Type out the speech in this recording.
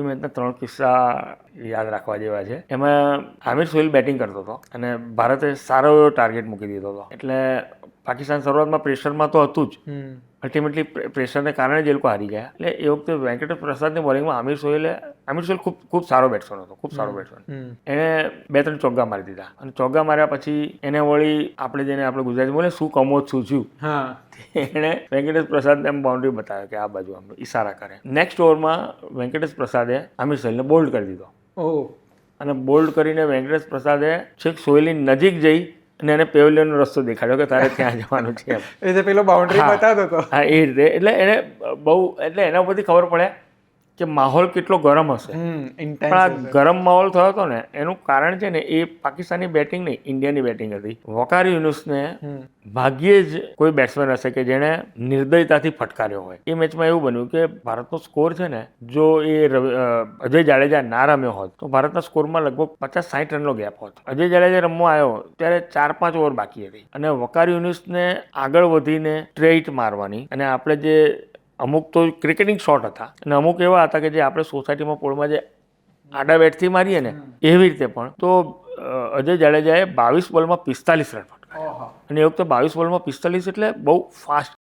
એ મેચના 3 કિસ્સા યાદ રાખવા જેવા છે. એમાં આમિર સોહેલ બેટિંગ કરતો હતો અને ભારતે સારો એવો ટાર્ગેટ મૂકી દીધો હતો. એટલે પાકિસ્તાન શરૂઆતમાં પ્રેશરમાં તો હતું જ, અલ્ટિમેટલી પ્રેશરને કારણે જ એ લોકો હારી ગયા. એટલે એ વખતે વેંકટેશ પ્રસાદની બોલિંગમાં આમિર સોહેલ ખૂબ સારો બેટ્સમેન હતો, ખૂબ સારો બેટ્સમેન. એણે 2-3 ચોગ્ગા મારી દીધા અને ચોગ્ગા માર્યા પછી એને વળી આપણે ગુજરાતી બોલે શું કમો છું છું, એણે વેંકટેશ પ્રસાદને એમ બાઉન્ડ્રી બતાવ્યો કે આ બાજુ આમ ઈશારા કરે. નેક્સ્ટ ઓવરમાં વેંકટેશ પ્રસાદે આમિર સોહેલને બોલ્ડ કરી દીધો અને બોલ્ડ કરીને વેંકટેશ પ્રસાદે છેક સોહેલની નજીક જઈ અને એને પેવેલિયનનો રસ્તો દેખાડ્યો કે તારે ત્યાં જવાનું છે એમ. એ પેલો બાઉન્ડ્રી બતાવતો હતો. હા, એ રીતે. એટલે એને એટલે એના ઉપરથી ખબર પડે કે માહોલ કેટલો ગરમ હશે. પણ આ ગરમ માહોલ થયો હતો ને એનું કારણ છે ને એ પાકિસ્તાની બેટિંગ નહીં, ઇન્ડિયાની બેટિંગ હતી. વકાર યુનુસને ભાગ્યે જ કોઈ બેટ્સમેન હશે કે જેણે નિર્દયતાથી ફટકાર્યો હોય. એ મેચમાં એવું બન્યું કે ભારતનો સ્કોર છે ને, જો એ અજય જાડેજા ના રમ્યો હોત તો ભારતના સ્કોરમાં લગભગ 50-60 રનનો ગેપ હોત. અજય જાડેજા રમવા આવ્યો ત્યારે 4-5 ઓવર બાકી હતી અને વકાર યુનુસને આગળ વધીને સ્ટ્રેઇટ મારવાની, અને આપણે જે અમુક તો ક્રિકેટિંગ શોટ હતા અને અમુક એવા હતા કે જે આપણે સોસાયટીમાં પોળમાં જે આડા બેટથી મારીએ ને એવી રીતે પણ. તો અજય જાડેજાએ 22 બોલમાં 45 રન ફટકાર્યા અને એ વખતે 22 બોલમાં 45 એટલે બહુ ફાસ્ટ